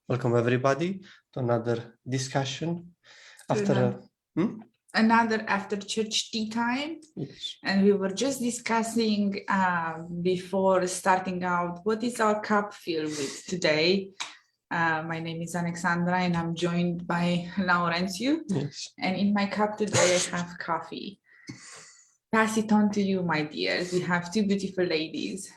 Welcome everybody to another discussion another after church tea time. Yes. And we were just discussing before starting out, what is our cup filled with today? My name is Alexandra and I'm joined by Laurentiu. Yes. And in my cup today, I have coffee. Pass it on to you, my dears. We have two beautiful ladies.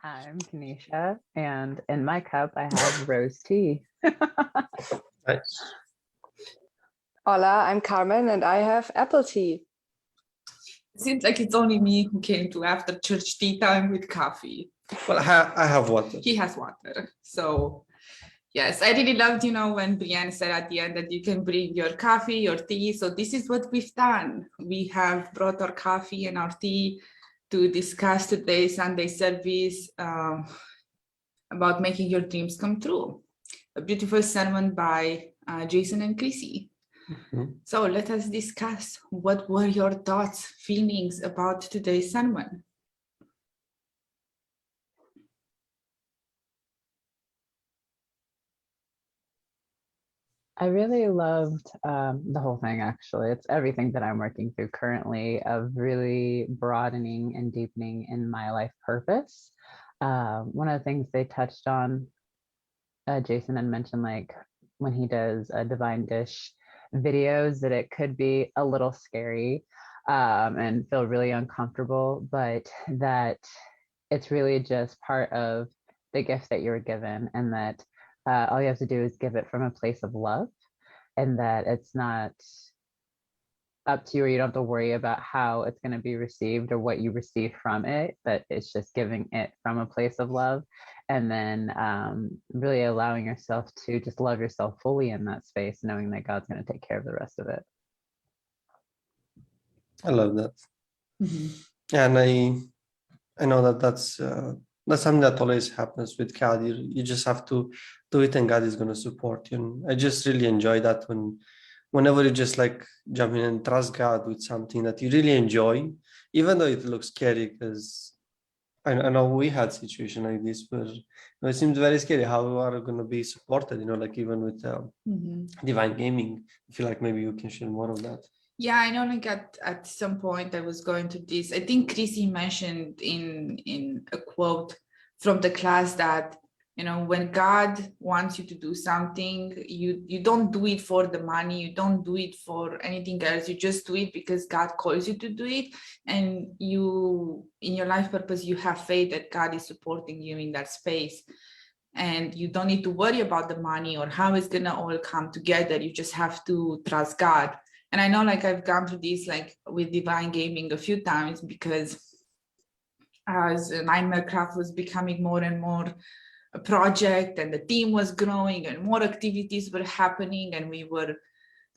Hi, I'm Tanisha, and in my cup I have rose tea. Nice. Hola, I'm Carmen and I have apple tea. It seems like it's only me who came to after church tea time with coffee. Well, I have water. He has water. So yes, I really loved, when Brianne said at the end that you can bring your coffee, your tea. So this is what we've done. We have brought our coffee and our tea to discuss today's Sunday service about making your dreams come true. A beautiful sermon by Jason and Chrissy. Mm-hmm. So let us discuss what were your thoughts, feelings about today's sermon. I really loved the whole thing, actually. It's everything that I'm working through currently of really broadening and deepening in my life purpose. One of the things they touched on, Jason had mentioned, like when he does a Divine Dish videos, that it could be a little scary and feel really uncomfortable, but that it's really just part of the gift that you're given, and that all you have to do is give it from a place of love, and that it's not up to you, or you don't have to worry about how it's going to be received or what you receive from it, but it's just giving it from a place of love, and then really allowing yourself to just love yourself fully in that space, knowing that God's going to take care of the rest of it. I love that. Mm-hmm. And I know that's something that always happens with God. You just have to do it and God is going to support you. And I just really enjoy that whenever you just like jump in and trust God with something that you really enjoy, even though it looks scary, because I know we had situation like this where it seems very scary how we are going to be supported, like even with Divine Gaming. I feel like maybe you can share more of that. Yeah, I know, like at some point I was going to this. I think Chrissy mentioned in a quote from the class that, when God wants you to do something, you don't do it for the money, you don't do it for anything else, you just do it because God calls you to do it. And you, in your life purpose, you have faith that God is supporting you in that space. And you don't need to worry about the money or how it's gonna all come together. You just have to trust God. And I know, like, I've gone through this, like, with Divine Gaming a few times, because as Nightmare Craft was becoming more and more a project and the team was growing and more activities were happening, and we were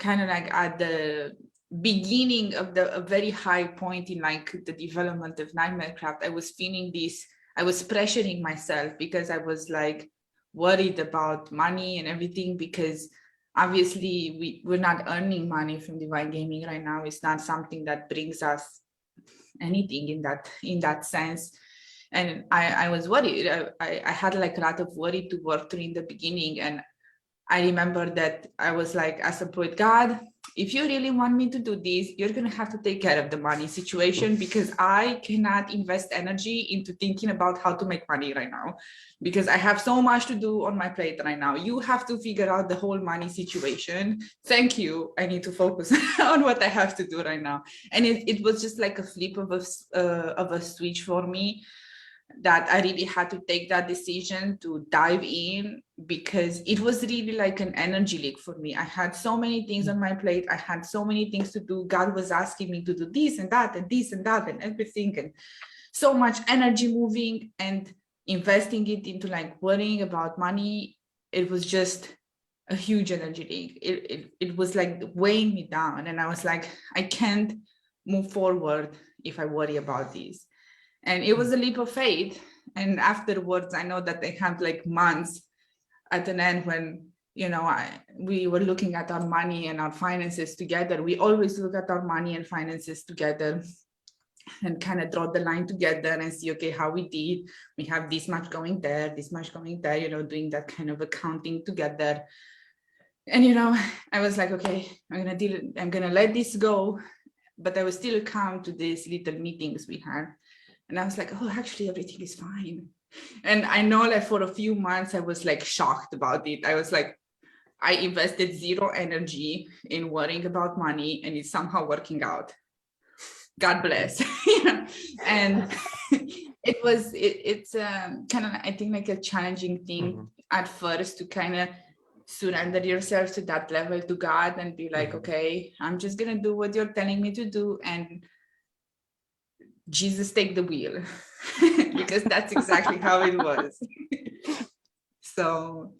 kind of like at the beginning of a very high point in like the development of Nightmare Craft, I was feeling this, I was pressuring myself because I was like worried about money and everything, because obviously we're not earning money from Divine Gaming right now. It's not something that brings us anything in that sense. And I was worried. I had like a lot of worry to work through in the beginning. And I remember that I was like, as a poet, God, if you really want me to do this, you're going to have to take care of the money situation, because I cannot invest energy into thinking about how to make money right now, because I have so much to do on my plate right now. You have to figure out the whole money situation. Thank you. I need to focus on what I have to do right now. And it was just like a flip of a switch for me, that I really had to take that decision to dive in, because it was really like an energy leak for me. I had so many things on my plate. I had so many things to do. God was asking me to do this and that and this and that and everything, and so much energy moving, and investing it into like worrying about money. It was just a huge energy leak. It was like weighing me down, and I was like, I can't move forward if I worry about this. And it was a leap of faith. And afterwards, I know that I had like months at an end when, we were looking at our money and our finances together. We always look at our money and finances together. and kind of draw the line together and see, okay, how we did. We have this much going there, this much going there, you know, doing that kind of accounting together. And, you know, I was like, okay, I'm gonna let this go, but I will still come to these little meetings we had. And I was like, oh, actually everything is fine. And I know like for a few months, I was like shocked about it. I was like, I invested zero energy in worrying about money and it's somehow working out. God bless. You know? And it's kind of, I think, like a challenging thing at first to kind of surrender yourself to that level to God and be like, okay, I'm just gonna do what you're telling me to do, and Jesus, take the wheel. Because that's exactly how it was. So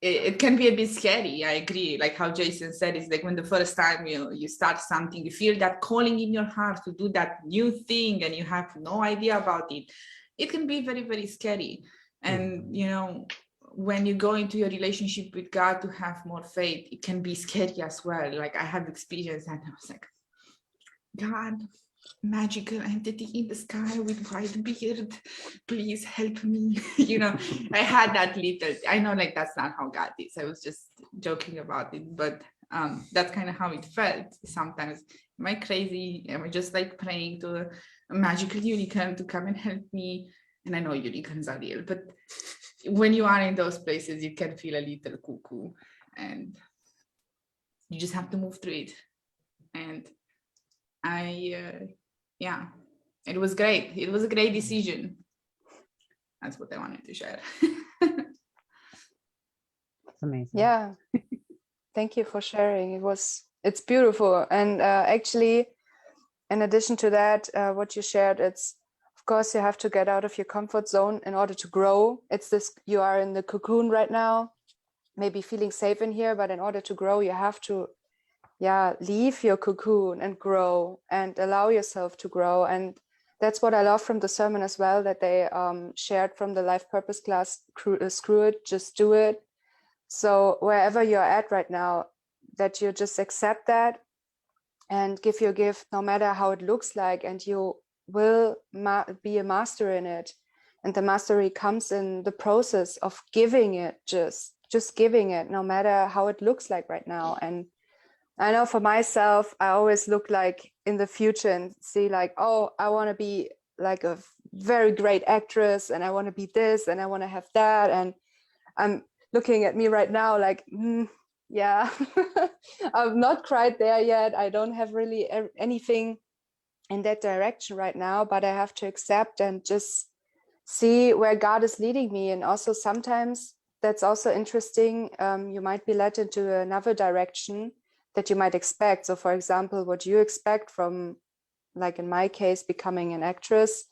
it can be a bit scary. I agree. Like how Jason said, it's like when the first time you start something, you feel that calling in your heart to do that new thing and you have no idea about it. It can be very, very scary. And, you know, when you go into your relationship with God to have more faith, it can be scary as well. Like I have experienced that. I was like, God, magical entity in the sky with white beard, please help me. You know, I had that little, I know like that's not how God is. I was just joking about it, but that's kind of how it felt sometimes. Am I crazy? Am I just like praying to a magical unicorn to come and help me? And I know unicorns are real, but when you are in those places, you can feel a little cuckoo and you just have to move through it. And yeah, it was great. It was a great decision. That's what I wanted to share. It's amazing. Yeah. Thank you for sharing. It's beautiful. And actually, in addition to that, what you shared, it's, of course, you have to get out of your comfort zone in order to grow. It's this, you are in the cocoon right now, maybe feeling safe in here, but in order to grow, you have to leave your cocoon and grow and allow yourself to grow. And that's what I love from the sermon as well, that they shared from the life purpose class, screw it, just do it. So wherever you're at right now, that you just accept that and give your gift no matter how it looks like, and you will be a master in it. And the mastery comes in the process of giving it, just giving it, no matter how it looks like right now. And I know for myself, I always look like in the future and see like, oh, I want to be like a very great actress, and I want to be this, and I want to have that. And I'm looking at me right now like, yeah, I'm not quite there yet. I don't have really anything in that direction right now, but I have to accept and just see where God is leading me. And also sometimes that's also interesting. You might be led into another direction that you might expect. So for example, what you expect from, like in my case, becoming an actress,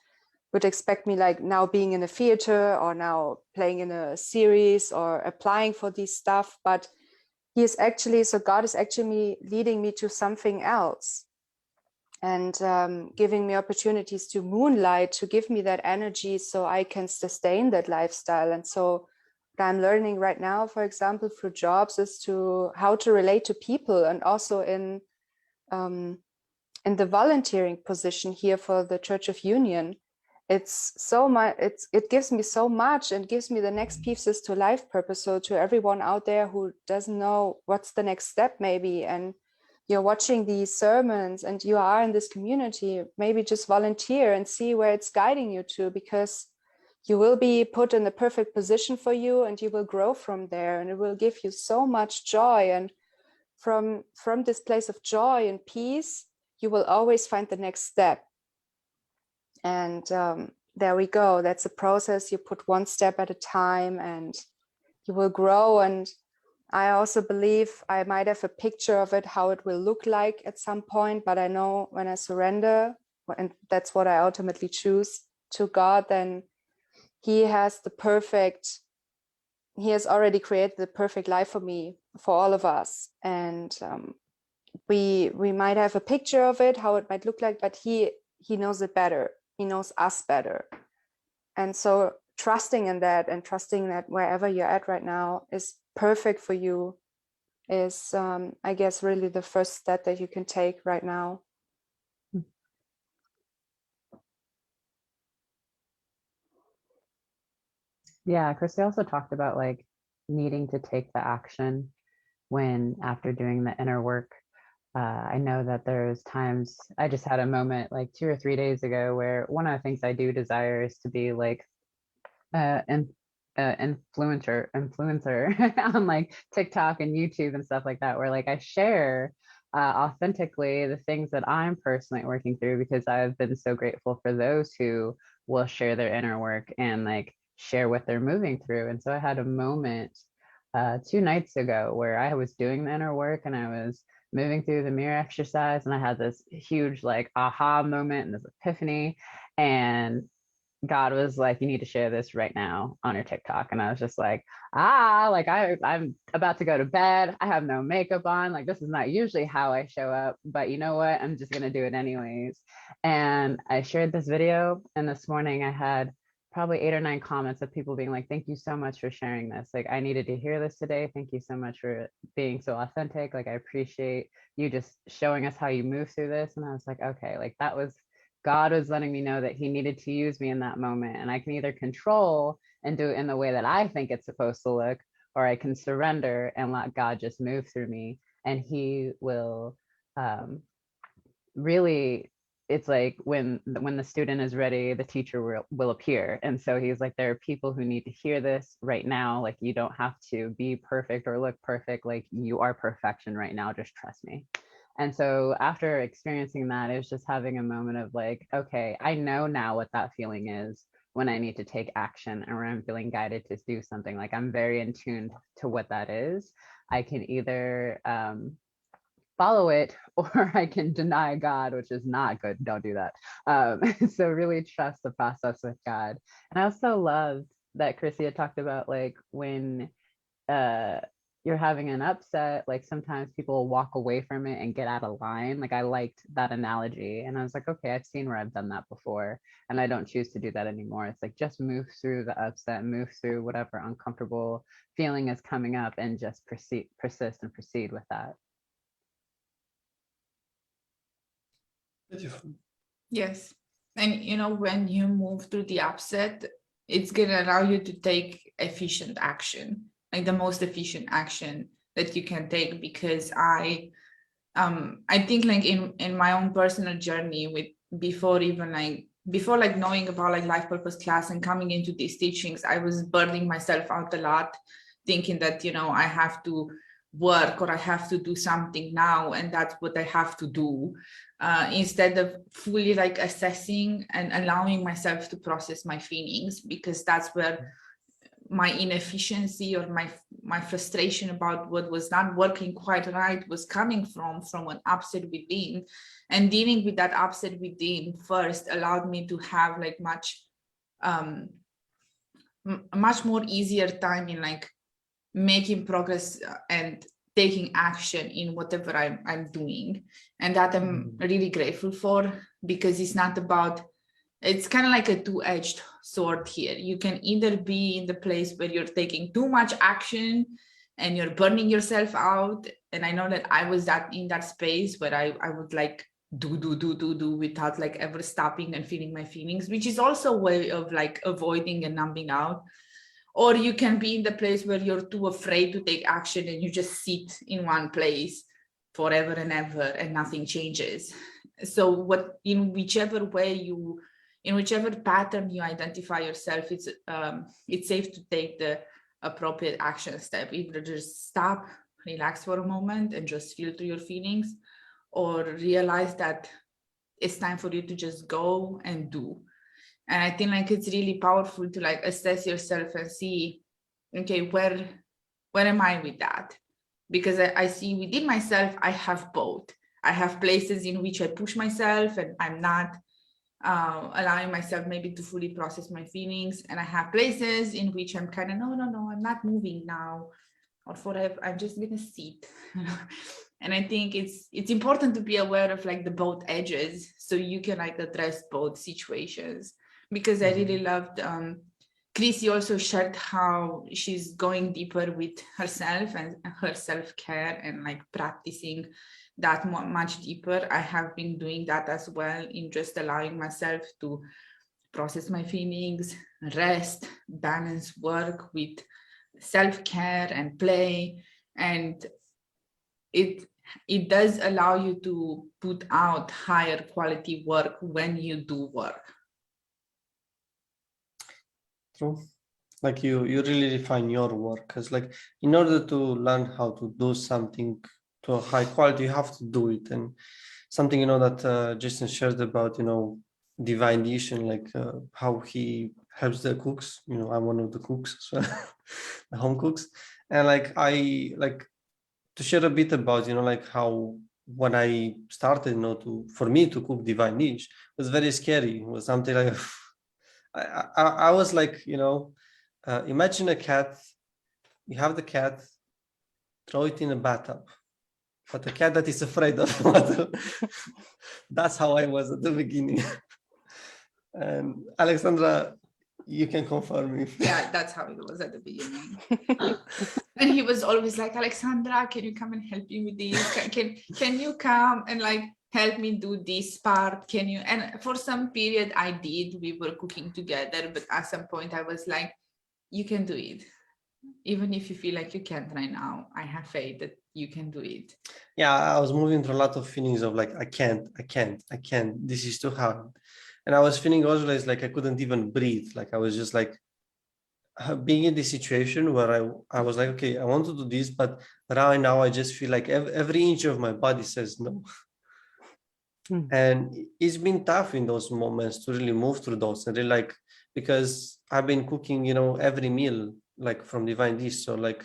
would expect me like now being in a theater or now playing in a series or applying for this stuff. But God is actually leading me to something else and giving me opportunities to moonlight, to give me that energy so I can sustain that lifestyle. And so what I'm learning right now, for example, through jobs, is to how to relate to people, and also in the volunteering position here for the Church of Union. It's so much, it gives me so much and gives me the next pieces to life purpose. So to everyone out there who doesn't know what's the next step, maybe, and you're watching these sermons and you are in this community, maybe just volunteer and see where it's guiding you to, because you will be put in the perfect position for you and you will grow from there, and it will give you so much joy. And from this place of joy and peace, you will always find the next step. And there we go. That's a process. You put one step at a time and you will grow. And I also believe I might have a picture of it, how it will look like at some point. But I know when I surrender, and that's what I ultimately choose, to God, then He has already created the perfect life for me, for all of us. And we might have a picture of it, how it might look like, but He knows it better. He knows us better. And so trusting in that, and trusting that wherever you're at right now is perfect for you, is I guess really the first step that you can take right now. Yeah, Chrissy also talked about like needing to take the action when after doing the inner work. I know that there's times I just had a moment like 2 or 3 days ago where one of the things I do desire is to be like an influencer on like TikTok and YouTube and stuff like that, where like I share authentically the things that I'm personally working through, because I've been so grateful for those who will share their inner work and like share what they're moving through. And so I had a moment 2 nights ago where I was doing the inner work and I was moving through the mirror exercise, and I had this huge like aha moment and this epiphany, and God was like, you need to share this right now on your TikTok. And I was just like, like I'm about to go to bed. I have no makeup on. Like, this is not usually how I show up, but you know what? I'm just going to do it anyways. And I shared this video. And this morning I had probably 8 or 9 comments of people being like, thank you so much for sharing this. Like, I needed to hear this today. Thank you so much for being so authentic. Like, I appreciate you just showing us how you move through this. And I was like, okay, like that was God was letting me know that he needed to use me in that moment. And I can either control and do it in the way that I think it's supposed to look, or I can surrender and let God just move through me. And he will really, it's like when the student is ready, the teacher will appear. And so he's like, there are people who need to hear this right now. Like, you don't have to be perfect or look perfect. Like, you are perfection right now. Just trust me. And so after experiencing that, it was just having a moment of like, okay, I know now what that feeling is when I need to take action or I'm feeling guided to do something. Like, I'm very in tune to what that is. I can either follow it or I can deny God, which is not good. Don't do that. So really trust the process with God. And I also loved that Chrissy had talked about like when you're having an upset, like sometimes people walk away from it and get out of line. Like, I liked that analogy. And I was like, okay, I've seen where I've done that before. And I don't choose to do that anymore. It's like, just move through the upset, move through whatever uncomfortable feeling is coming up, and just persist and proceed with that. Beautiful. Yes. And when you move through the upset, it's going to allow you to take efficient action, like the most efficient action that you can take. Because I think like in my own personal journey with before knowing about like life purpose class and coming into these teachings, I was burning myself out a lot, thinking that I have to work or I have to do something now, and that's what I have to do, instead of fully like assessing and allowing myself to process my feelings, because that's where my inefficiency or my frustration about what was not working quite right was coming from an upset within. And dealing with that upset within first allowed me to have like much more easier time in like making progress and taking action in whatever I'm doing. And that I'm really grateful for, because it's not about, it's kind of like a two-edged sword here. You can either be in the place where you're taking too much action and you're burning yourself out. And I know that I was in that space where I would like do without like ever stopping and feeling my feelings, which is also a way of like avoiding and numbing out. Or you can be in the place where you're too afraid to take action and you just sit in one place forever and ever and nothing changes. So in whichever pattern you identify yourself, it's safe to take the appropriate action step. Either just stop, relax for a moment and just feel through your feelings, or realize that it's time for you to just go and do. And I think like it's really powerful to like assess yourself and see, okay, where am I with that? Because I see within myself, I have both. I have places in which I push myself and I'm not allowing myself maybe to fully process my feelings. And I have places in which I'm kind of, no, I'm not moving now or forever. I'm just going to sit. And I think it's important to be aware of like the both edges, so you can like address both situations. Because I really loved, Chrissy also shared how she's going deeper with herself and her self-care and like practicing that much deeper. I have been doing that as well, in just allowing myself to process my feelings, rest, balance work with self-care and play. And it does allow you to put out higher quality work when you do work. True. Like you really refine your work, because like in order to learn how to do something to a high quality, you have to do it. And something that Jason shared about divine dish and like how he helps the cooks. I'm one of the cooks, so the home cooks, and like I like to share a bit about like how when I started for me to cook divine dish was very scary. It was something like I was like imagine a cat. You have the cat, throw it in a bathtub, but a cat that is afraid of water. That's how I was at the beginning. And Alexandra, you can confirm if Yeah, that's how it was at the beginning. And he was always like, Alexandra, can you come and help me with this? Can you come and like help me do this part? Can you? And for some period I did. We were cooking together, but at some point I was like, you can do it. Even if you feel like you can't right now, I have faith that you can do it. Yeah, I was moving through a lot of feelings of like I can't. This is too hard. And I was feeling also like I couldn't even breathe. Like I was just like being in this situation where I was like, okay, I want to do this, but right now I just feel like every inch of my body says no. And it's been tough in those moments to really move through those and really like, because I've been cooking, every meal like from Divine Dish, so like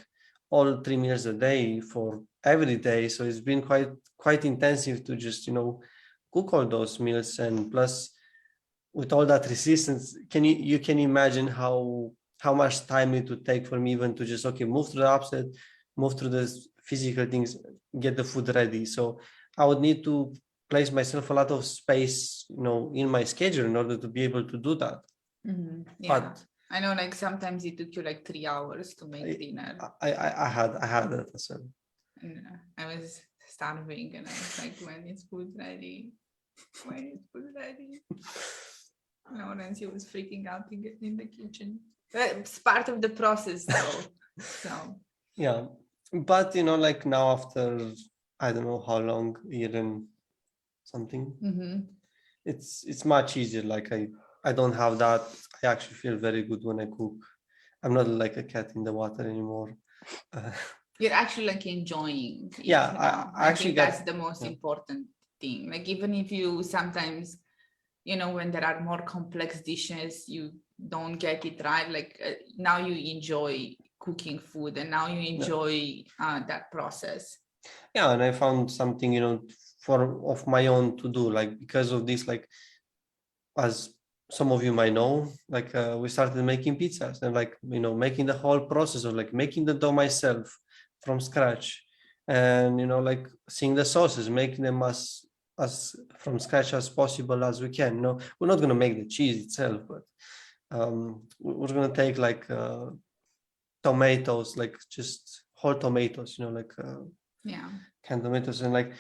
all 3 meals a day for every day. So it's been quite intensive to just cook all those meals, and plus with all that resistance, you can imagine how much time it would take for me even to just move through the upset, move through the physical things, get the food ready. So I would need to place myself a lot of space in my schedule in order to be able to do that. Mm-hmm. Yeah, but I know, like sometimes it took you like 3 hours to make dinner. I had that as well. And I was starving and I was like, when is food ready? When is food ready? Nancy was freaking out in the kitchen. It's part of the process though. So yeah, but like now after I don't know how long, year and something, it's much easier. Like I don't have that. I actually feel very good when I cook. I'm not like a cat in the water anymore. you're actually like enjoying it, yeah, I actually think that's the most important thing. Like even if you sometimes when there are more complex dishes you don't get it right, like now you enjoy cooking food and now you enjoy that process. Yeah, and I found something of my own to do, like because of this, like as some of you might know, like we started making pizzas and like making the whole process of like making the dough myself from scratch, and like seeing the sauces, making them as from scratch as possible as we can. We're not going to make the cheese itself, but we're going to take like tomatoes, like just whole tomatoes, like canned tomatoes, and like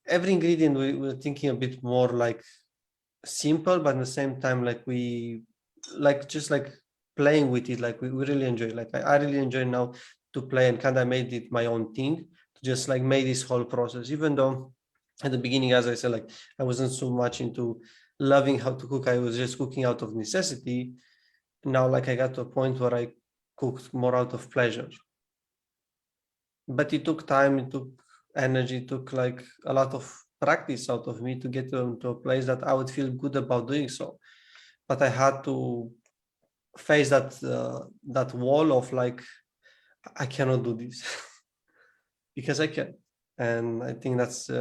every ingredient we're thinking a bit more like simple, but at the same time like we like just like playing with it. Like we really enjoy it. Like I really enjoy now to play and kind of made it my own thing to just like make this whole process, even though at the beginning, as I said, like I wasn't so much into loving how to cook. I was just cooking out of necessity. Now like I got to a point where I cooked more out of pleasure, but it took time, it took energy, it took like a lot of practice out of me to get to a place that I would feel good about doing so. But I had to face that wall of like, I cannot do this because I can. And I think that's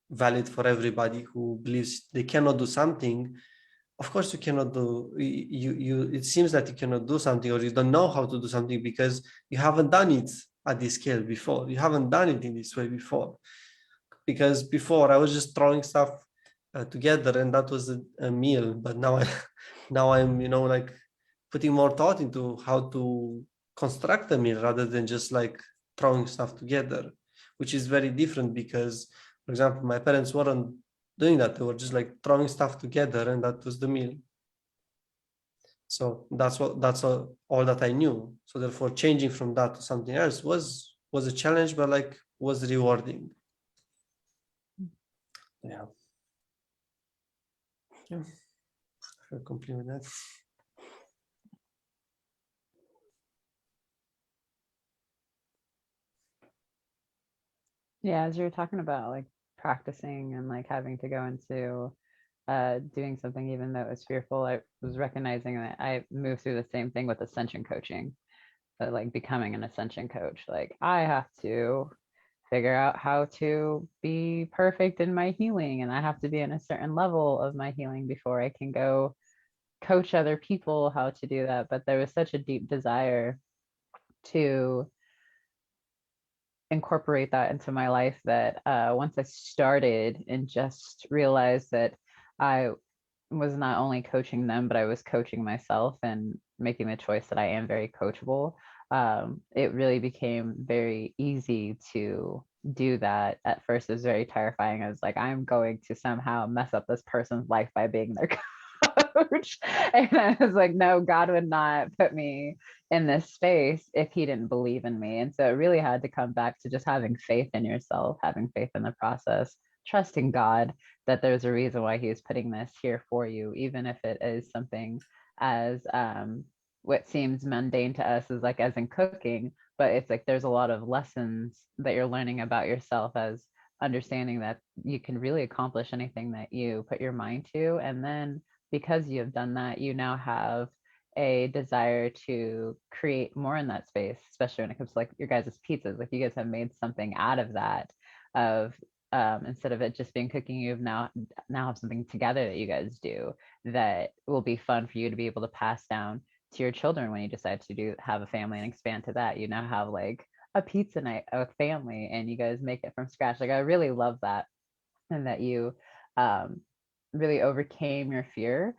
valid for everybody who believes they cannot do something. Of course you cannot do, it seems that you cannot do something, or you don't know how to do something because you haven't done it at this scale before. You haven't done it in this way before. Because before I was just throwing stuff together and that was a meal. But now I'm like putting more thought into how to construct a meal rather than just like throwing stuff together, which is very different because, for example, my parents weren't doing that. They were just like throwing stuff together and that was the meal. So that's all that I knew. So therefore, changing from that to something else was a challenge, but like was rewarding. Yeah. Yeah. I feel complete with that. Yeah, as you're talking about like practicing and like having to go into doing something even though it was fearful, I was recognizing that I moved through the same thing with Ascension coaching, but like becoming an Ascension coach. Like I have to figure out how to be perfect in my healing, and I have to be in a certain level of my healing before I can go coach other people how to do that. But there was such a deep desire to incorporate that into my life that once I started and just realized that I was not only coaching them, but I was coaching myself and making the choice that I am very coachable. It really became very easy to do that. At first, it was very terrifying. I was like, I'm going to somehow mess up this person's life by being their coach. And I was like, no, God would not put me in this space if he didn't believe in me. And so it really had to come back to just having faith in yourself, having faith in the process, trusting God that there's a reason why he is putting this here for you, even if it is something as what seems mundane to us is like as in cooking, but it's like there's a lot of lessons that you're learning about yourself as understanding that you can really accomplish anything that you put your mind to. And then because you have done that, you now have a desire to create more in that space, especially when it comes to like your guys' pizzas. Like you guys have made something out of that, of instead of it just being cooking, you've now have something together that you guys do that will be fun for you to be able to pass down to your children when you decide to have a family and expand to that. You now have like a pizza night, a family, and you guys make it from scratch. Like I really love that, and that you really overcame your fear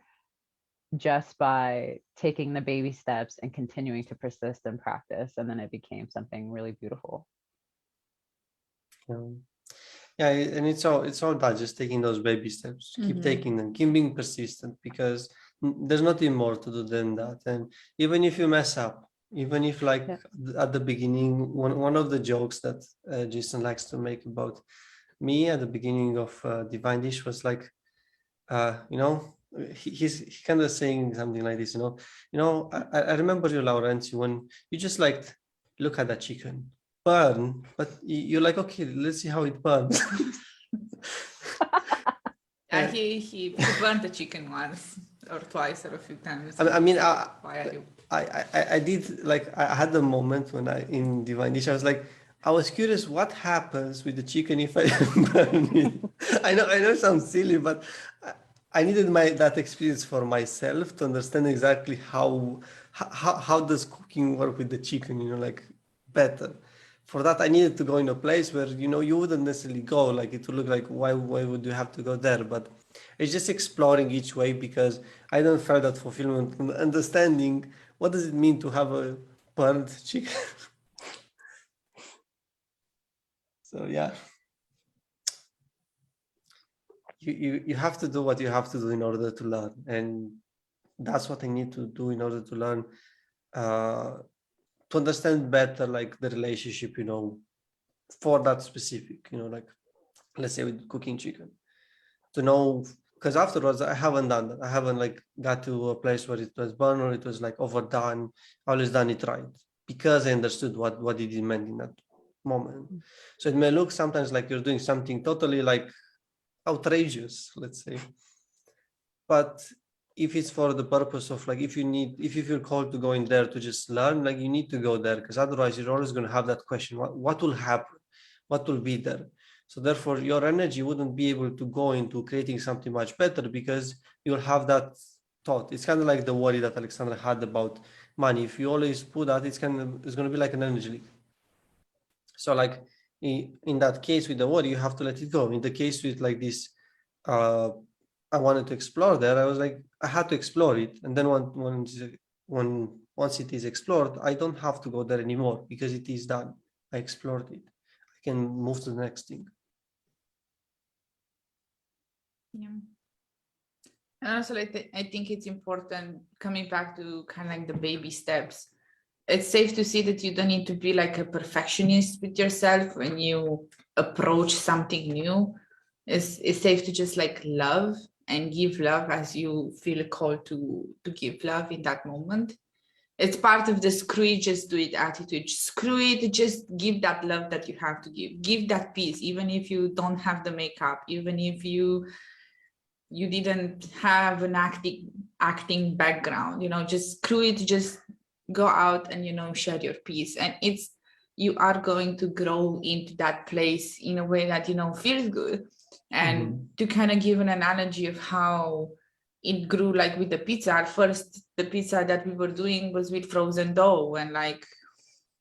just by taking the baby steps and continuing to persist and practice, and then it became something really beautiful. Yeah, and it's all about just taking those baby steps. Keep taking them, keep being persistent, because there's nothing more to do than that. And even if you mess up, even if like at the beginning, one of the jokes that Jason likes to make about me at the beginning of Divine Dish was like, he's kind of saying something like this, I remember you, Laurenti, when you just like look at that chicken burn, but you're like, okay, let's see how it burns. He burned the chicken once or twice or a few times. I mean, why are you? I did, like, I had a moment when in Divine Dish, I was like, I was curious what happens with the chicken if I burn it. I know it sounds silly, but I needed that experience for myself to understand exactly how does cooking work with the chicken, like better. For that, I needed to go in a place where, you wouldn't necessarily go, like it would look like, why would you have to go there? But it's just exploring each way, because I don't feel that fulfillment and understanding what does it mean to have a burnt chicken. So yeah, you have to do what you have to do in order to learn, and that's what I need to do in order to learn, to understand better, like the relationship, for that specific, like let's say with cooking chicken, to know, because afterwards I haven't done that. I haven't like got to a place where it was burned or it was like overdone. I always done it right, because I understood what it meant in that moment. So it may look sometimes like you're doing something totally like outrageous, let's say, but if it's for the purpose of like, if you feel called to go in there to just learn, like you need to go there, because otherwise you're always going to have that question, what will happen, what will be there. So therefore your energy wouldn't be able to go into creating something much better, because you'll have that thought. It's kind of like the worry that Alexandra had about money. If you always put that, it's going to be like an energy leak. So like in that case with the worry, you have to let it go. In the case with like this, I wanted to explore there. I was like, I had to explore it. And then once it is explored, I don't have to go there anymore, because it is done. I explored it. I can move to the next thing. Yeah. And also, I think it's important, coming back to kind of like the baby steps. It's safe to see that you don't need to be like a perfectionist with yourself when you approach something new. It's safe to just like love and give love as you feel called to give love in that moment. It's part of the screw it, just do it attitude. Screw it, just give that love that you have to give. Give that peace, even if you don't have the makeup, even if you didn't have an acting background, just screw it, just go out and share your piece. And you are going to grow into that place in a way that feels good. And to kind of give an analogy of how it grew, like with the pizza, at first the pizza that we were doing was with frozen dough and like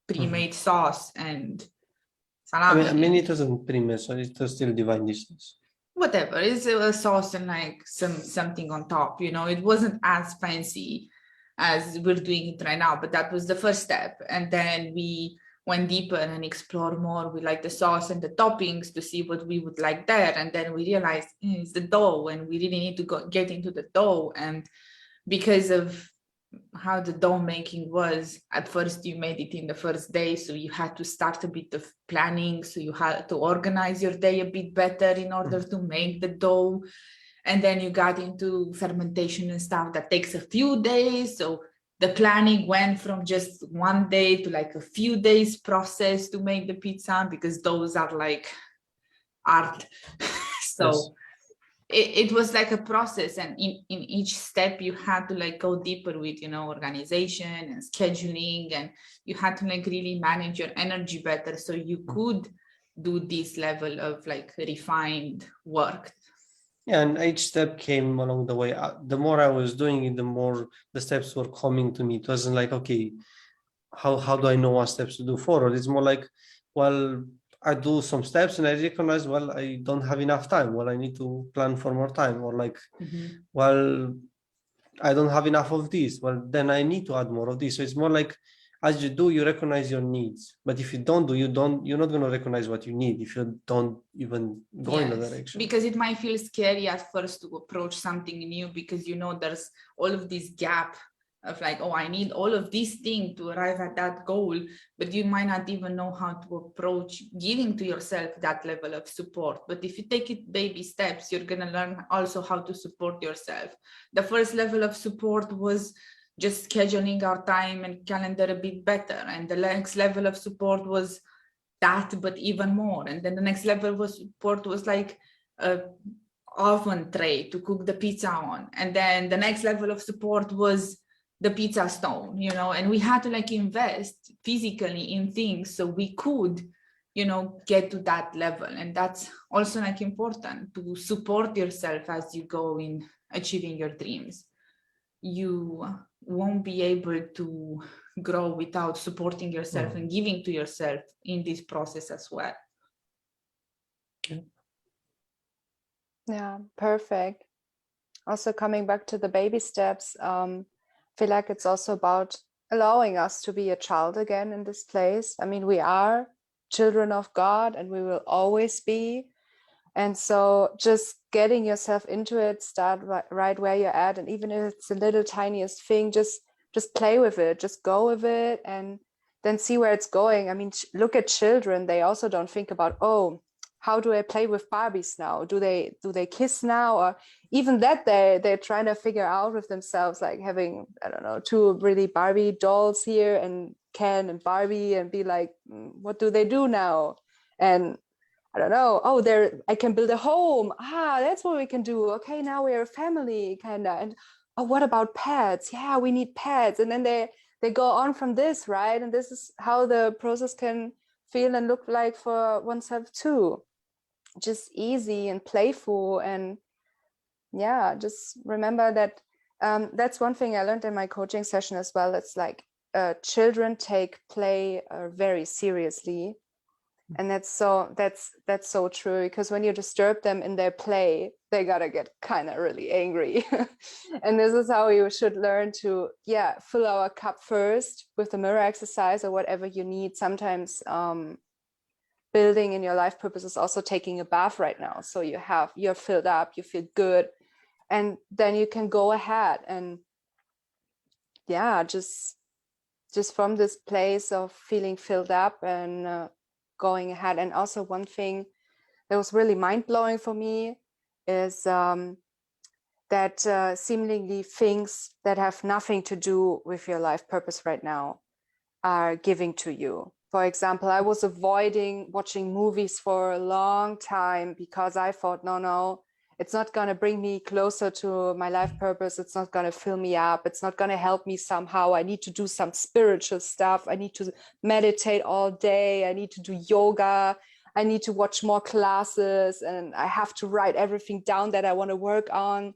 pre-made sauce and salami. I mean, it wasn't pre-made, so it was still divine dishes. Whatever, it's a sauce and like something on top, it wasn't as fancy as we're doing it right now, but that was the first step. And then we went deeper and explored more with like the sauce and the toppings to see what we would like there. And then we realized it's the dough, and we really need to get into the dough. And because of how the dough making was, at first you made it in the first day, so you had to start a bit of planning, so you had to organize your day a bit better in order to make the dough. And then you got into fermentation and stuff that takes a few days, so the planning went from just one day to like a few days process to make the pizza, because those are like art. So yes. It was like a process, and in each step you had to like go deeper with organization and scheduling, and you had to like really manage your energy better so you could do this level of like refined work. Yeah, and each step came along the way. The more I was doing it, the more the steps were coming to me. It wasn't like, okay, how do I know what steps to do forward? It's more like, well, I do some steps and I recognize, well, I don't have enough time. Well, I need to plan for more time. Or like, well, I don't have enough of this. Well, then I need to add more of this. So it's more like, as you do, you recognize your needs. But if you don't do, you're not going to recognize what you need if you don't even go in the direction. Because it might feel scary at first to approach something new, because there's all of this gap of like, oh, I need all of these things to arrive at that goal, but you might not even know how to approach giving to yourself that level of support. But if you take it baby steps, you're going to learn also how to support yourself. The first level of support was just scheduling our time and calendar a bit better. And the next level of support was that, but even more. And then the next level of support was like a oven tray to cook the pizza on. And then the next level of support was the pizza stone, and we had to like invest physically in things so we could, get to that level. And that's also like important, to support yourself as you go in achieving your dreams. You won't be able to grow without supporting yourself and giving to yourself in this process as well. Yeah, perfect. Also, coming back to the baby steps, feel like it's also about allowing us to be a child again in this place. I mean, we are children of God and we will always be. And so just getting yourself into it, start right where you're at. And even if it's the little tiniest thing, just play with it, just go with it and then see where it's going. I mean, look at children. They also don't think about, oh, how do I play with Barbies now? Do they kiss now? Or even that they're trying to figure out with themselves, like having, I don't know, two really Barbie dolls here and Ken and Barbie, and be like, what do they do now? And I don't know, oh, I can build a home. That's what we can do. Okay, now we're a family, kind of. And oh, what about pets? Yeah, we need pets. And then they go on from this, right? And this is how the process can feel and look like for oneself too. Just easy and playful. And yeah, just remember that that's one thing I learned in my coaching session as well. It's like children take play very seriously. And that's so true, because when you disturb them in their play, they gotta get kind of really angry. And this is how you should learn to fill our cup first with the mirror exercise or whatever you need. Sometimes building in your life purpose is also taking a bath right now, so you're filled up, you feel good, and then you can go ahead and yeah, just from this place of feeling filled up and going ahead. And also one thing that was really mind-blowing for me is that seemingly things that have nothing to do with your life purpose right now are giving to you. For example, I was avoiding watching movies for a long time because I thought, no, it's not going to bring me closer to my life purpose. It's not going to fill me up. It's not going to help me somehow. I need to do some spiritual stuff. I need to meditate all day. I need to do yoga. I need to watch more classes, and I have to write everything down that I want to work on.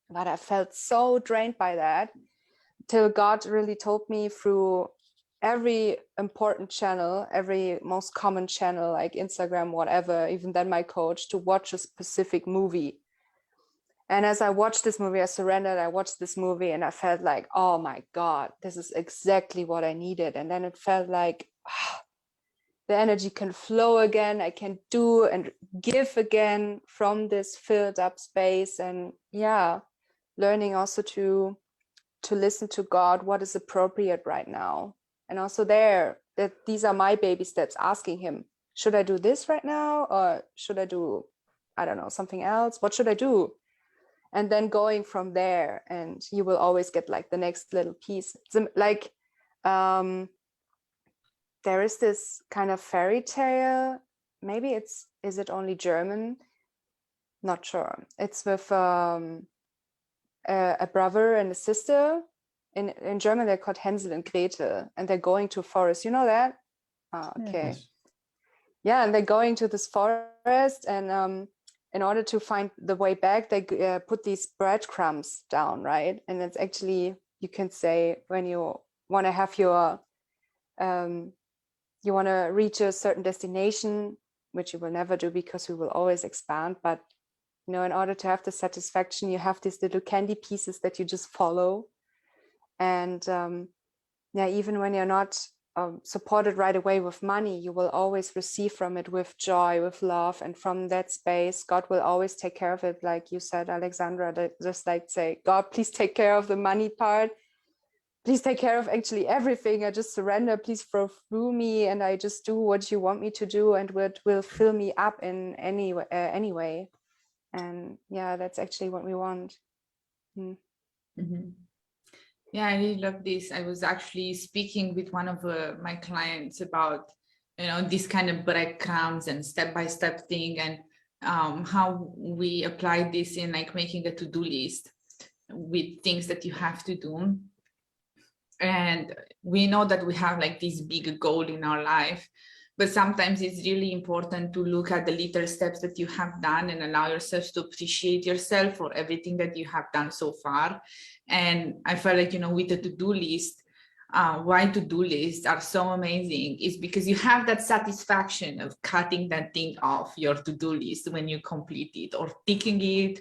But I felt so drained by that till God really told me through every important channel, every most common channel like Instagram, whatever, even then my coach, to watch a specific movie. And as I watched this movie, I surrendered, I watched this movie and I felt like, oh my God, this is exactly what I needed. And then it felt like the energy can flow again. I can do and give again from this filled up space. And yeah, learning also to listen to God, what is appropriate right now. And also there, that these are my baby steps, asking him, should I do this right now? Or should I do, I don't know, something else? What should I do? And then going from there, and you will always get like the next little piece. It's like, there is this kind of fairy tale. Maybe is it only German? Not sure. It's with a brother and a sister. In German, they're called Hansel and Gretel, and they're going to a forest. You know that? Okay. Yes. Yeah, and they're going to this forest, and in order to find the way back, they put these breadcrumbs down, right? And it's actually, you can say, when you want to have your, you want to reach a certain destination, which you will never do because we will always expand, but you know, in order to have the satisfaction, you have these little candy pieces that you just follow. And yeah, even when you're not supported right away with money, you will always receive from it with joy, with love. And from that space, God will always take care of it. Like you said, Alexandra, that just like say, God, please take care of the money part. Please take care of actually everything. I just surrender, please flow through me. And I just do what you want me to do and what will fill me up in any way. And yeah, that's actually what we want. Mm-hmm. Yeah, I really love this. I was actually speaking with one of my clients about, you know, this kind of breadcrumbs and step-by-step thing, and how we apply this in like making a to-do list with things that you have to do. And we know that we have like this big goal in our life, but sometimes it's really important to look at the little steps that you have done and allow yourself to appreciate yourself for everything that you have done so far. And I felt like, you know, with the to-do list, why to-do lists are so amazing is because you have that satisfaction of cutting that thing off your to-do list when you complete it, or ticking it,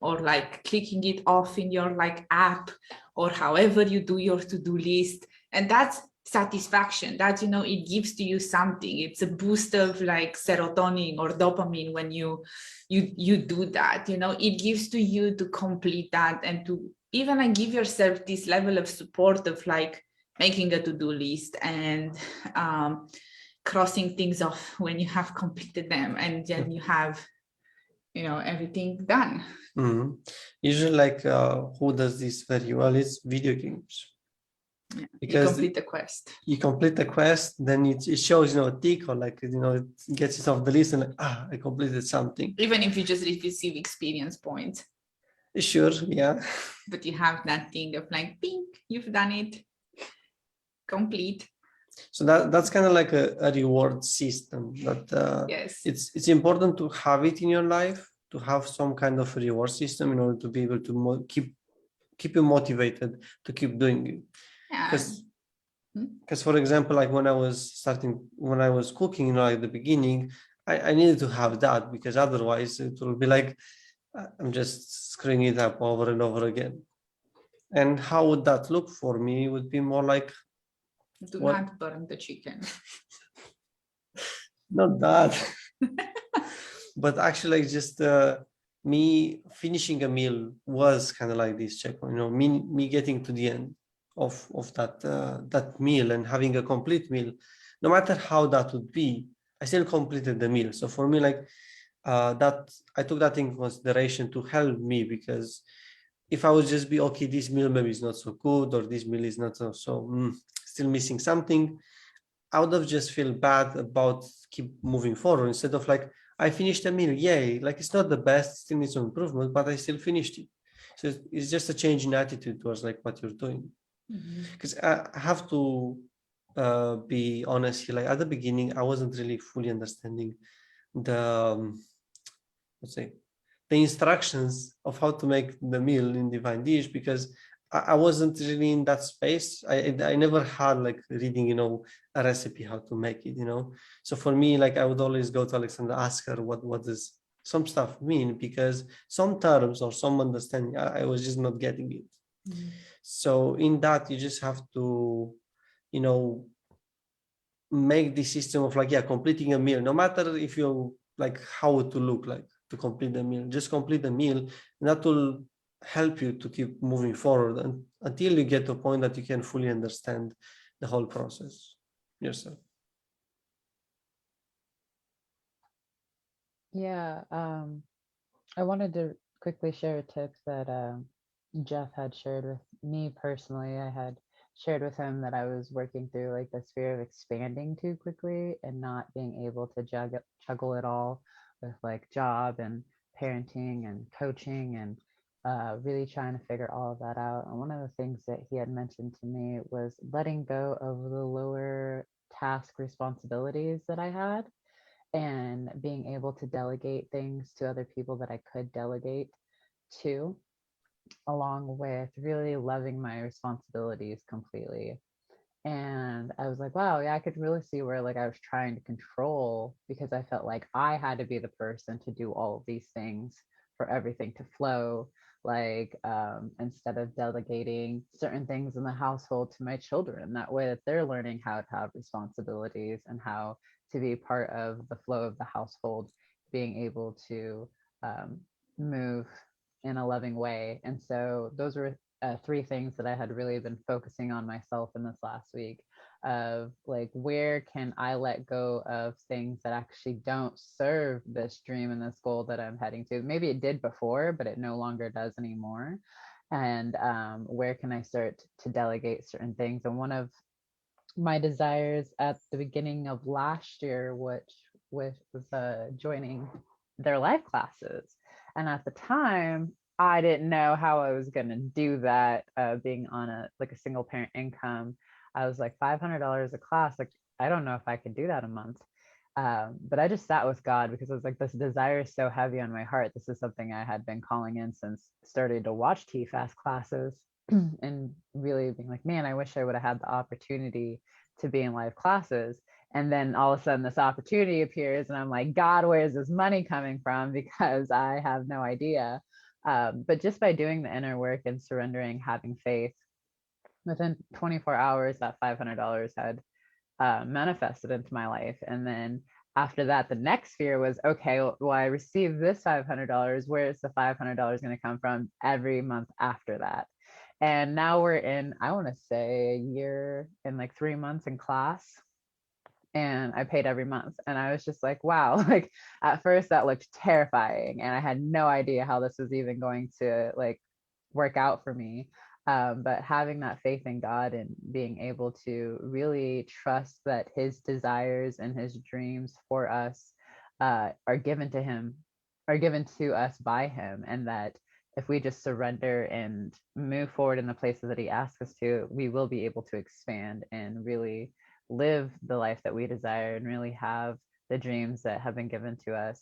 or like clicking it off in your like app, or however you do your to-do list. And that's satisfaction, that, you know, it gives to you something. It's a boost of like serotonin or dopamine when you do that. You know, it gives to you to complete that, and to even like give yourself this level of support of like making a to-do list and crossing things off when you have completed them, and then you have, you know, everything done. Mm-hmm. Usually, like who does this very well is video games. Yeah, because you complete the quest. You complete the quest, then it shows, you know, a tick, or like, you know, it gets it off the list, and like, I completed something. Even if you just receive experience points. Sure, yeah. But you have that thing of like, ping, you've done it, complete. So that's kind of like a reward system that Yes, it's important to have it in your life, to have some kind of reward system in order to be able to keep you motivated to keep doing it. yeah. Because for example, like when I was cooking, you know, at the beginning, I needed to have that, because otherwise it will be like I'm just screwing it up over and over again. And how would that look for me? It would be more like, Do what? not burn the chicken. Not that, but actually just me finishing a meal was kind of like this checkpoint, me getting to the end of that meal and having a complete meal, no matter how that would be, I still completed the meal. So for me, like that, I took that in consideration to help me, because if I would just be okay, this meal maybe is not so good, or this meal is not still missing something, I would have just feel bad about keep moving forward, instead of like, I finished a meal, yay, like it's not the best, still needs some improvement, but I still finished it. So it's just a change in attitude towards like what you're doing. Because I have to be honest here, like at the beginning, I wasn't really fully understanding the let's say the instructions of how to make the meal in divine dish, because I wasn't really in that space. I never had like reading, a recipe how to make it. So for me, like I would always go to Alexandra, ask her what does some stuff mean, because some terms or some understanding I was just not getting it. So in that, you just have to, you know, make the system of like, yeah, completing a meal, no matter if you like how to look like to complete the meal, just complete the meal, and that will help you to keep moving forward until you get to a point that you can fully understand the whole process yourself. Yeah, I wanted to quickly share a tip that Jeff had shared with me personally. I had shared with him that I was working through like this fear of expanding too quickly and not being able to juggle it all with like job and parenting and coaching, and really trying to figure all of that out. And one of the things that he had mentioned to me was letting go of the lower task responsibilities that I had, and being able to delegate things to other people that I could delegate to, along with really loving my responsibilities completely. And I was like, wow, yeah, I could really see where like I was trying to control, because I felt like I had to be the person to do all of these things for everything to flow. Like instead of delegating certain things in the household to my children, that way that they're learning how to have responsibilities and how to be part of the flow of the household, being able to move in a loving way. And so those were three things that I had really been focusing on myself in this last week, of like, where can I let go of things that actually don't serve this dream and this goal that I'm heading to? Maybe it did before, but it no longer does anymore. And where can I start to delegate certain things? And one of my desires at the beginning of last year, which was joining their life classes. And at the time, I didn't know how I was going to do that, being on a single parent income. I was like, $500 a class, like I don't know if I could do that a month. But I just sat with God, because I was like, this desire is so heavy on my heart. This is something I had been calling in since starting to watch TFAS classes, and really being like, man, I wish I would have had the opportunity to be in live classes. And then all of a sudden this opportunity appears, and I'm like, God, where's this money coming from? Because I have no idea. But just by doing the inner work and surrendering, having faith, within 24 hours, that $500 had manifested into my life. And then after that, the next fear was, okay, well, I received this $500. Where is the $500 going to come from every month after that? And now we're in, I want to say, a year and like 3 months in class. And I paid every month. And I was just like, wow, like at first that looked terrifying. And I had no idea how this was even going to like work out for me. But having that faith in God and being able to really trust that his desires and his dreams for us are given to him, are given to us by him. And that if we just surrender and move forward in the places that he asks us to, we will be able to expand and really live the life that we desire and really have the dreams that have been given to us.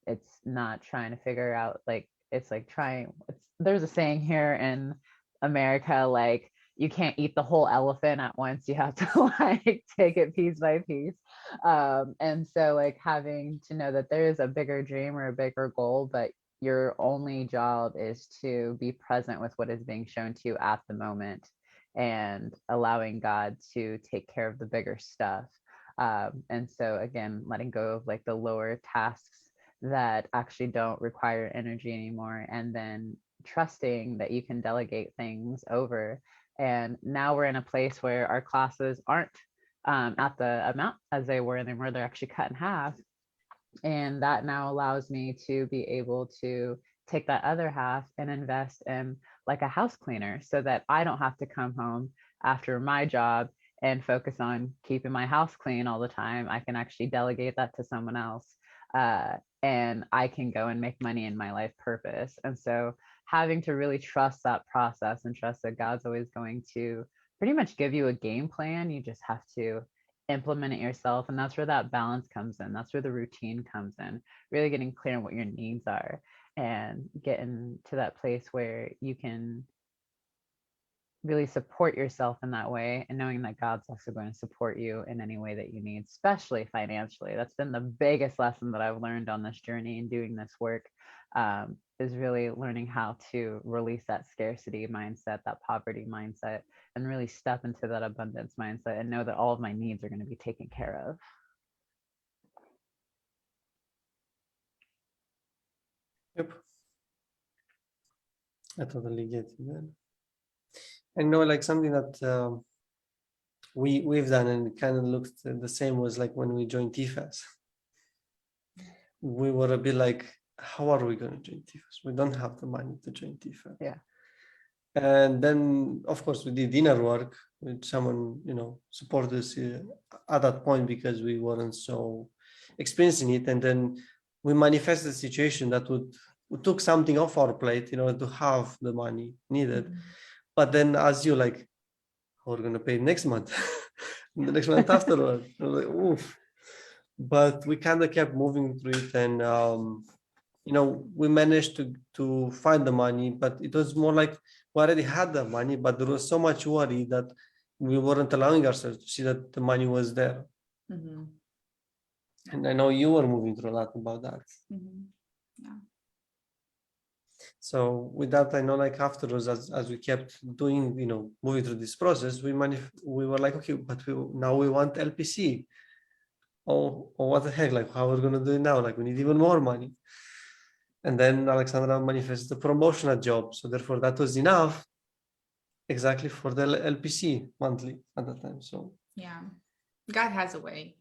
It's not trying to figure out, like, it's like trying, there's a saying here in America, like, you can't eat the whole elephant at once. You have to like take it piece by piece. And so like having to know that there is a bigger dream or a bigger goal, but your only job is to be present with what is being shown to you at the moment, and allowing God to take care of the bigger stuff. And so again, letting go of like the lower tasks that actually don't require energy anymore, and then trusting that you can delegate things over. And now we're in a place where our classes aren't at the amount as they were anymore. They're actually cut in half. And that now allows me to be able to take that other half and invest in like a house cleaner, so that I don't have to come home after my job and focus on keeping my house clean all the time. I can actually delegate that to someone else. And I can go and make money in my life purpose. And so having to really trust that process and trust that God's always going to pretty much give you a game plan. You just have to implement it yourself. And that's where that balance comes in. That's where the routine comes in, really getting clear on what your needs are and getting to that place where you can really support yourself in that way, and knowing that God's also going to support you in any way that you need, especially financially. That's been the biggest lesson that I've learned on this journey and doing this work, is really learning how to release that scarcity mindset, that poverty mindset, and really step into that abundance mindset and know that all of my needs are going to be taken care of. Yep. I totally get it, man. I know, like, something that we've done, and it kind of looked the same, was like when we joined TFAS. We were a bit like, how are we going to join TFAS? We don't have the money to join TFAS. Yeah. And then, of course, we did inner work with someone, supported us at that point, because we weren't so experienced in it. And then we manifested a situation that we took something off our plate in order to have the money needed. But then, as you like, how we're going to pay next month, the next month afterward. I was like, oof. But we kind of kept moving through it, and we managed to find the money. But it was more like we already had the money, but there was so much worry that we weren't allowing ourselves to see that the money was there. Mm-hmm. And I know you were moving through a lot about that. Mm-hmm. Yeah. So with that, I know, like, afterwards, as we kept doing, moving through this process, we were like, okay, but now we want LPC. Oh, what the heck? Like, how are we going to do it now? Like, we need even more money. And then Alexandra manifested the promotional job. So therefore, that was enough exactly for the LPC monthly at that time. So Yeah. God has a way.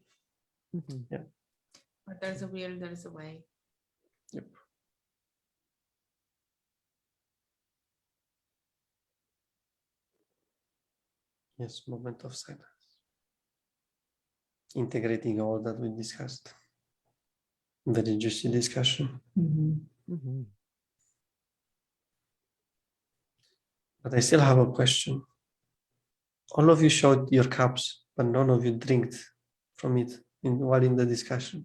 Mm-hmm. Yeah. Where there's a will, there's a way. Yep. Yes, moment of silence. Integrating all that we discussed. Very juicy discussion. Mm-hmm. Mm-hmm. But I still have a question. All of you showed your cups, but none of you drank from it while in the discussion.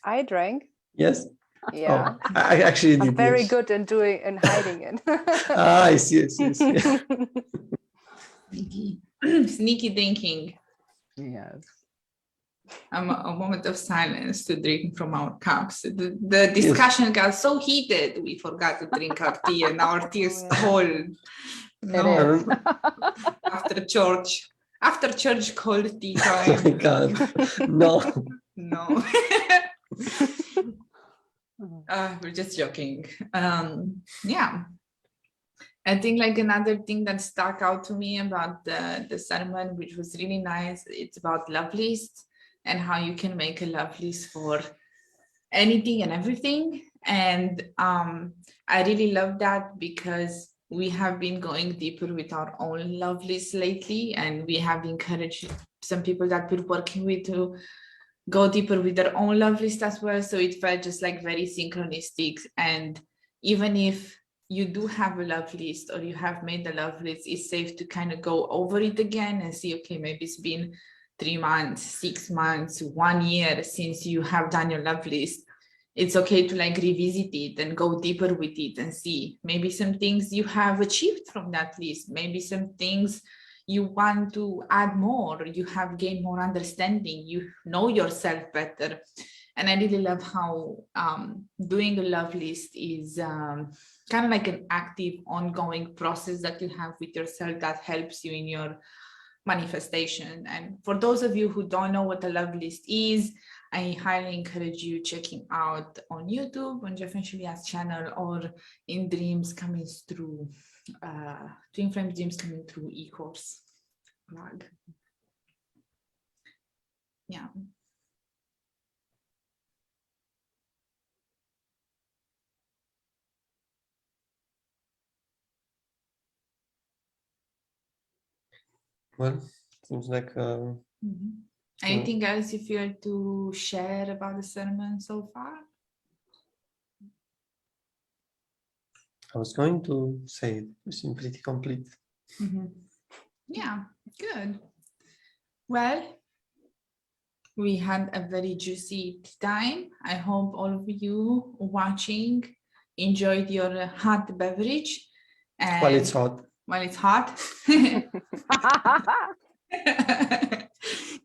I drank. Yes? Yeah. Oh, I actually did. I'm very yes. good in hiding it. I see. Yeah. Sneaky thinking. Yes. A moment of silence to drink from our cups. The discussion got so heated, we forgot to drink our tea, and our tea is cold. It is. After church cold tea Oh my time. God. No. No. We're just joking. Yeah. I think, like, another thing that stuck out to me about the sermon, which was really nice, it's about love lists and how you can make a love list for anything and everything. And I really love that, because we have been going deeper with our own love list lately, and we have encouraged some people that we're working with to go deeper with their own love list as well. So it felt just like very synchronistic. And even if you do have a love list, or you have made the love list, it's safe to kind of go over it again and see, okay, maybe it's been 3 months, 6 months, 1 year since you have done your love list. It's okay to, like, revisit it and go deeper with it and see maybe some things you have achieved from that list, maybe some things you want to add more, you have gained more understanding, you know yourself better. And I really love how doing a love list is kind of like an active, ongoing process that you have with yourself that helps you in your manifestation. And for those of you who don't know what a love list is, I highly encourage you checking out on YouTube on Jeff and Shaleya's channel, or in Dreams Coming Through, Twin Flame Dreams Coming Through e-course blog. Yeah. Well, seems like Anything else you feel to share about the sermon so far? I was going to say it seemed pretty complete. Yeah, good. Well, we had a very juicy time. I hope all of you watching enjoyed your hot beverage. And Well, it's hot. While it's hot.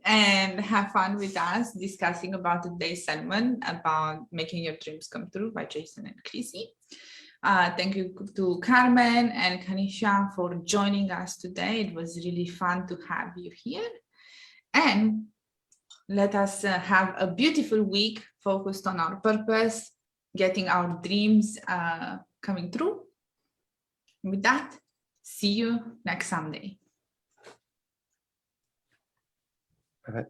And have fun with us discussing about today's sermon about Making Your Dreams Come True by Jason and Chrissy. Thank you to Carmen and Kanisha for joining us today. It was really fun to have you here. And let us have a beautiful week focused on our purpose, getting our dreams coming true. With that, see you next Sunday. All right.